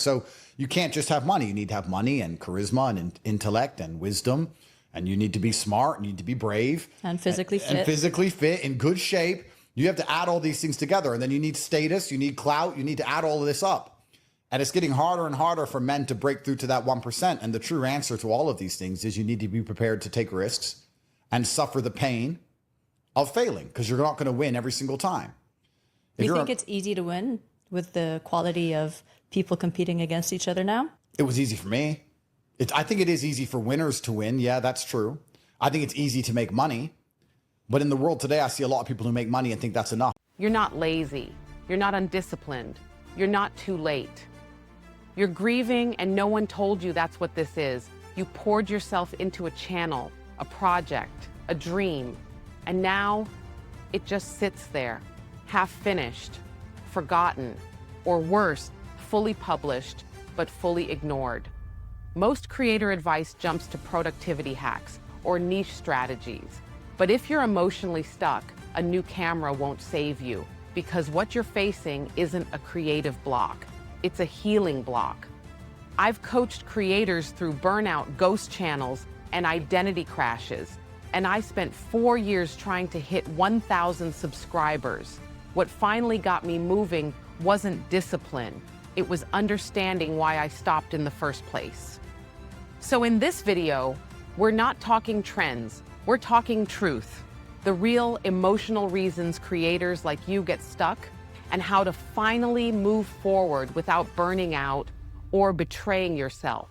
So you can't just have money. You need to have money and charisma and intellect and wisdom. And you need to be smart. You need to be brave. And physically fit. And physically fit, in good shape. You have to add all these things together. And then you need status. You need clout. You need to add all of this up. And it's getting harder and harder for men to break through to that 1%. And the true answer to all of these things is you need to be prepared to take risks and suffer the pain of failing, because you're not going to win every single time. Do you think it's easy to win with the quality of people competing against each other now? It was easy for me. I think it is easy for winners to win. Yeah, that's true. I think it's easy to make money. But in the world today, I see a lot of people who make money and think that's enough. You're not lazy. You're not undisciplined. You're not too late. You're grieving, and no one told you that's what this is. You poured yourself into a channel, a project, a dream, and now it just sits there, half finished, forgotten, or worse, fully published, but fully ignored. Most creator advice jumps to productivity hacks or niche strategies. But if you're emotionally stuck, a new camera won't save you, because what you're facing isn't a creative block. It's a healing block. I've coached creators through burnout, ghost channels, and identity crashes, and I spent 4 years trying to hit 1,000 subscribers. What finally got me moving wasn't discipline. It was understanding why I stopped in the first place. So in this video, we're not talking trends, we're talking truth. The real emotional reasons creators like you get stuck, and how to finally move forward without burning out or betraying yourself.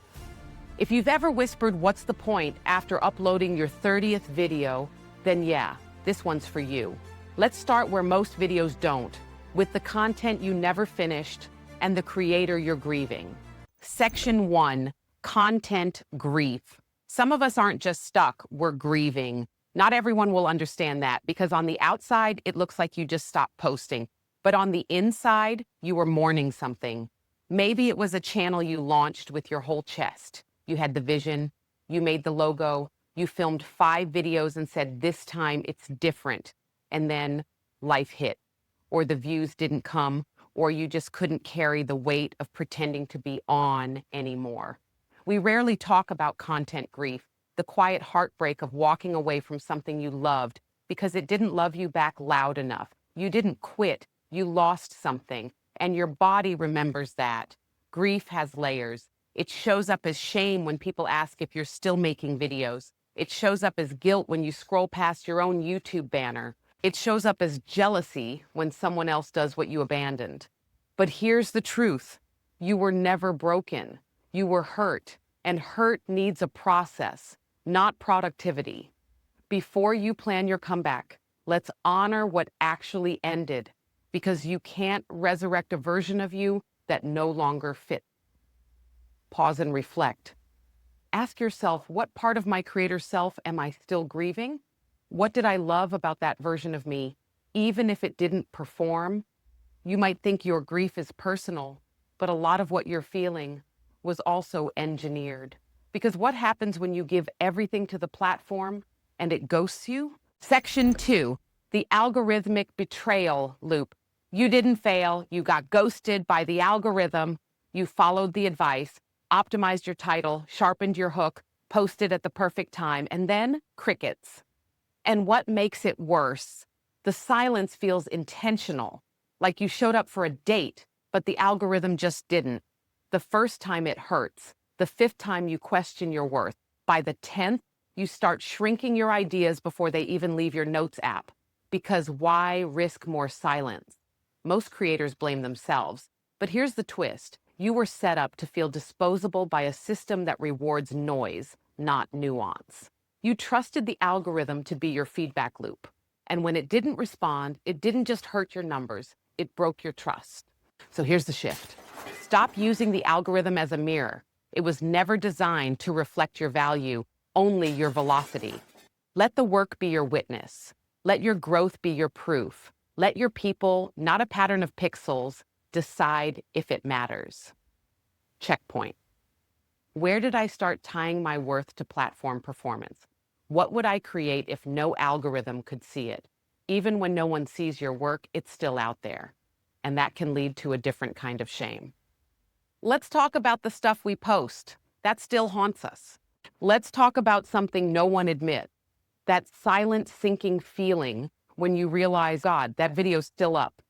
If you've ever whispered, "What's the point?" after uploading your 30th video, then yeah, this one's for you. Let's start where most videos don't, with the content you never finished and the creator you're grieving. Section 1, content grief. Some of us aren't just stuck, we're grieving. Not everyone will understand that, because on the outside, it looks like you just stopped posting. But on the inside, you were mourning something. Maybe it was a channel you launched with your whole chest. You had the vision, you made the logo, you filmed 5 videos and said, "This time it's different." And then life hit, or the views didn't come, or you just couldn't carry the weight of pretending to be on anymore. We rarely talk about content grief, the quiet heartbreak of walking away from something you loved because it didn't love you back loud enough. You didn't quit, you lost something, and your body remembers that. Grief has layers. It shows up as shame when people ask if you're still making videos. It shows up as guilt when you scroll past your own YouTube banner. It shows up as jealousy when someone else does what you abandoned. But here's the truth. You were never broken. You were hurt, and hurt needs a process, not productivity. Before you plan your comeback, let's honor what actually ended, because you can't resurrect a version of you that no longer fits. Pause and reflect. Ask yourself, what part of my creator self am I still grieving? What did I love about that version of me, even if it didn't perform? You might think your grief is personal, but a lot of what you're feeling was also engineered. Because what happens when you give everything to the platform and it ghosts you? Section 2, the algorithmic betrayal loop. You didn't fail, you got ghosted by the algorithm, you followed the advice, optimized your title, sharpened your hook, posted at the perfect time, and then crickets. And what makes it worse? The silence feels intentional, like you showed up for a date, but the algorithm just didn't. The first time it hurts. The 5th time you question your worth. By the 10th, you start shrinking your ideas before they even leave your notes app. Because why risk more silence? Most creators blame themselves. But here's the twist. You were set up to feel disposable by a system that rewards noise, not nuance. You trusted the algorithm to be your feedback loop. And when it didn't respond, it didn't just hurt your numbers, it broke your trust. So here's the shift. Stop using the algorithm as a mirror. It was never designed to reflect your value, only your velocity. Let the work be your witness. Let your growth be your proof. Let your people, not a pattern of pixels, decide if it matters. Checkpoint. Where did I start tying my worth to platform performance? What would I create if no algorithm could see it? Even when no one sees your work, it's still out there. And that can lead to a different kind of shame. Let's talk about the stuff we post. That still haunts us. Let's talk about something no one admits. That silent sinking feeling when you realize, God, that video's still up.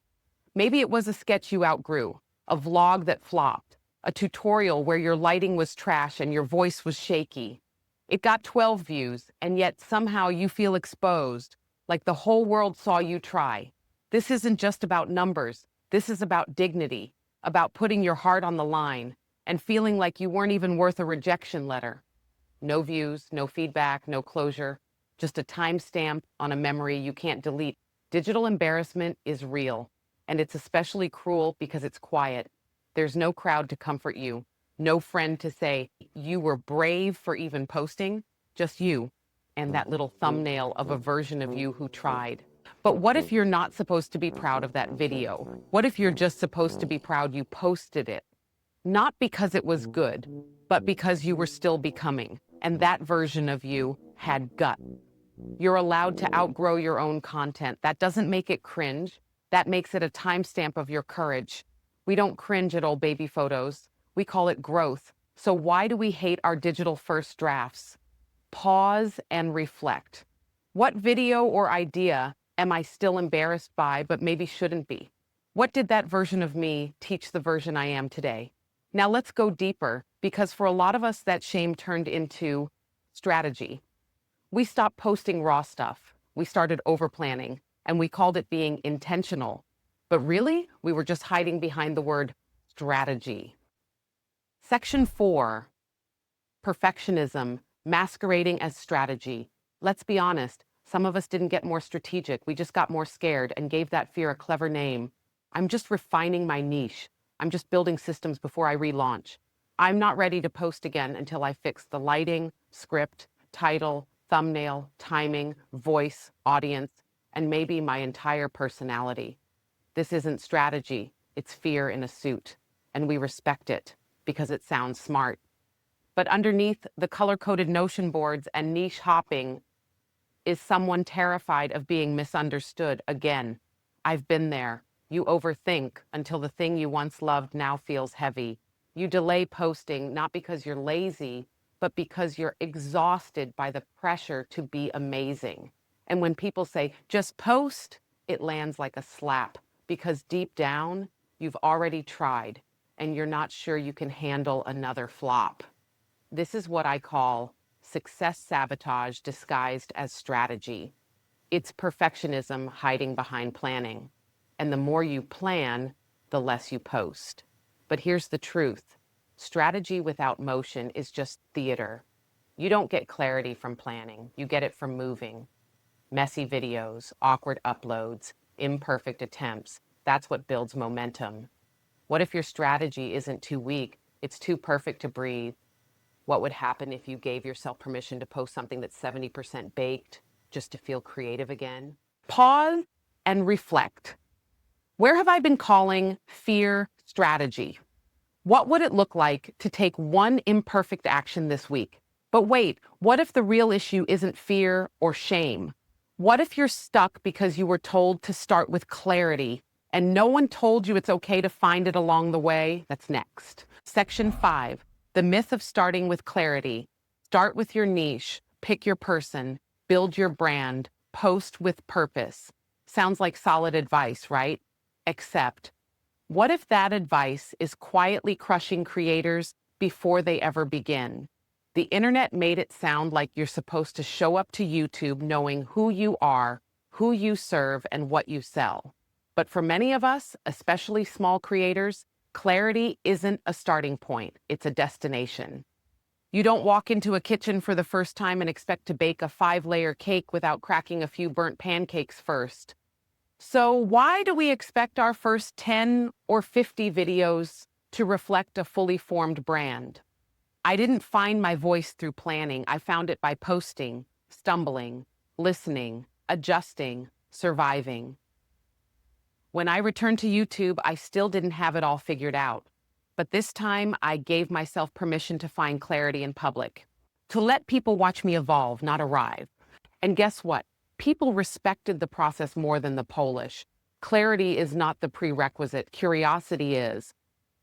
Maybe it was a sketch you outgrew, a vlog that flopped, a tutorial where your lighting was trash and your voice was shaky. It got 12 views, and yet somehow you feel exposed, like the whole world saw you try. This isn't just about numbers. This is about dignity, about putting your heart on the line and feeling like you weren't even worth a rejection letter. No views, no feedback, no closure, just a timestamp on a memory you can't delete. Digital embarrassment is real, and it's especially cruel because it's quiet. There's no crowd to comfort you, no friend to say, you were brave for even posting, just you and that little thumbnail of a version of you who tried. But what if you're not supposed to be proud of that video? What if you're just supposed to be proud you posted it? Not because it was good, but because you were still becoming, and that version of you had gut. You're allowed to outgrow your own content. That doesn't make it cringe. That makes it a timestamp of your courage. We don't cringe at old baby photos. We call it growth. So why do we hate our digital first drafts? Pause and reflect. What video or idea am I still embarrassed by, but maybe shouldn't be? What did that version of me teach the version I am today? Now let's go deeper, because for a lot of us, that shame turned into strategy. We stopped posting raw stuff. We started over-planning, and we called it being intentional. But really, we were just hiding behind the word strategy. Section 4, perfectionism, masquerading as strategy. Let's be honest, some of us didn't get more strategic. We just got more scared and gave that fear a clever name. I'm just refining my niche. I'm just building systems before I relaunch. I'm not ready to post again until I fix the lighting, script, title, thumbnail, timing, voice, audience, and maybe my entire personality. This isn't strategy, it's fear in a suit, and we respect it because it sounds smart. But underneath the color-coded notion boards and niche hopping is someone terrified of being misunderstood again. I've been there. You overthink until the thing you once loved now feels heavy. You delay posting not because you're lazy, but because you're exhausted by the pressure to be amazing. And when people say, just post, it lands like a slap because deep down, you've already tried and you're not sure you can handle another flop. This is what I call success sabotage disguised as strategy. It's perfectionism hiding behind planning. And the more you plan, the less you post. But here's the truth. Strategy without motion is just theater. You don't get clarity from planning. You get it from moving. Messy videos, awkward uploads, imperfect attempts. That's what builds momentum. What if your strategy isn't too weak? It's too perfect to breathe. What would happen if you gave yourself permission to post something that's 70% baked just to feel creative again? Pause and reflect. Where have I been calling fear strategy? What would it look like to take one imperfect action this week? But wait, what if the real issue isn't fear or shame? What if you're stuck because you were told to start with clarity and no one told you it's okay to find it along the way? That's next. Section 5, the myth of starting with clarity. Start with your niche, pick your person, build your brand, post with purpose. Sounds like solid advice, right? Except, what if that advice is quietly crushing creators before they ever begin? The internet made it sound like you're supposed to show up to YouTube knowing who you are, who you serve, and what you sell. But for many of us, especially small creators, clarity isn't a starting point, it's a destination. You don't walk into a kitchen for the first time and expect to bake a 5-layer cake without cracking a few burnt pancakes first. So why do we expect our first 10 or 50 videos to reflect a fully formed brand? I didn't find my voice through planning. I found it by posting, stumbling, listening, adjusting, surviving. When I returned to YouTube, I still didn't have it all figured out. But this time, I gave myself permission to find clarity in public, to let people watch me evolve, not arrive. And guess what? People respected the process more than the polish. Clarity is not the prerequisite, curiosity is.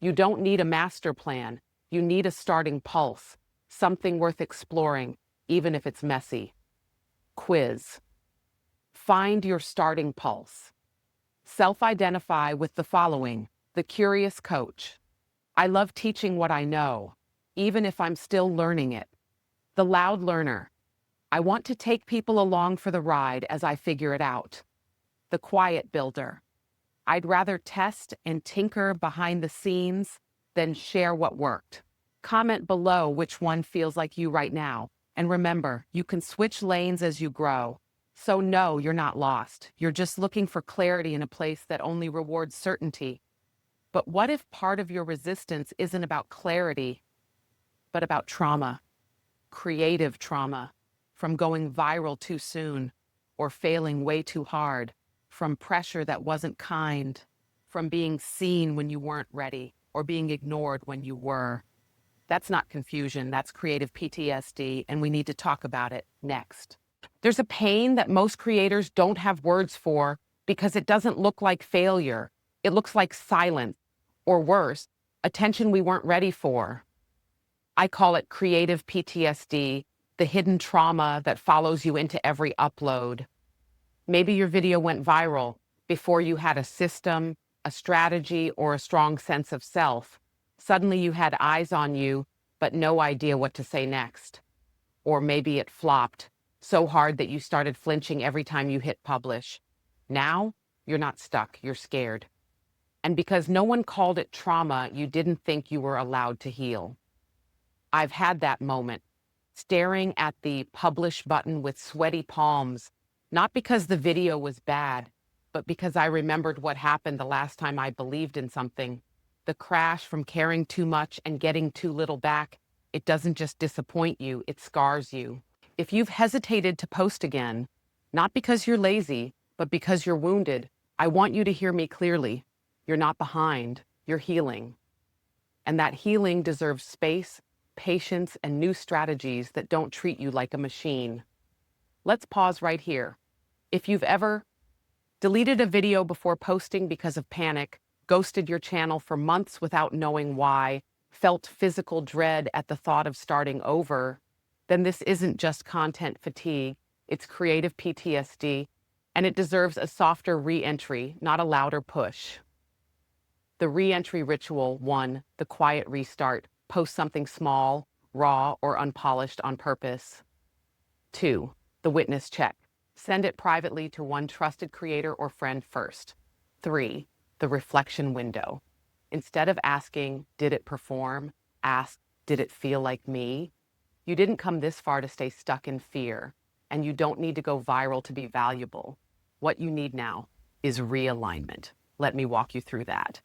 You don't need a master plan. You need a starting pulse, something worth exploring, even if it's messy. Quiz. Find your starting pulse. Self-identify with the following: the curious coach. I love teaching what I know, even if I'm still learning it. The loud learner. I want to take people along for the ride as I figure it out. The quiet builder. I'd rather test and tinker behind the scenes than share what worked. Comment below which one feels like you right now. And remember, you can switch lanes as you grow. So no, you're not lost. You're just looking for clarity in a place that only rewards certainty. But what if part of your resistance isn't about clarity, but about trauma? Creative trauma, from going viral too soon, or failing way too hard, from pressure that wasn't kind, from being seen when you weren't ready, or being ignored when you were. That's not confusion, that's creative PTSD, and we need to talk about it next. There's a pain that most creators don't have words for because it doesn't look like failure. It looks like silence, or worse, attention we weren't ready for. I call it creative PTSD, the hidden trauma that follows you into every upload. Maybe your video went viral before you had a system, a strategy, or a strong sense of self. Suddenly you had eyes on you, but no idea what to say next. Or maybe it flopped so hard that you started flinching every time you hit publish. Now, you're not stuck, you're scared. And because no one called it trauma, you didn't think you were allowed to heal. I've had that moment, staring at the publish button with sweaty palms, not because the video was bad, but because I remembered what happened the last time I believed in something. The crash from caring too much and getting too little back. It doesn't just disappoint you, it scars you. If you've hesitated to post again, not because you're lazy, but because you're wounded, I want you to hear me clearly. You're not behind, you're healing. And that healing deserves space, patience, and new strategies that don't treat you like a machine. Let's pause right here. If you've ever deleted a video before posting because of panic, ghosted your channel for months without knowing why, felt physical dread at the thought of starting over, then this isn't just content fatigue, it's creative PTSD, and it deserves a softer re-entry, not a louder push. The re-entry ritual: 1, the quiet restart. Post something small, raw, or unpolished on purpose. 2, the witness check. Send it privately to one trusted creator or friend first. 3, the reflection window. Instead of asking, did it perform? Ask, did it feel like me? You didn't come this far to stay stuck in fear, and you don't need to go viral to be valuable. What you need now is realignment. Let me walk you through that.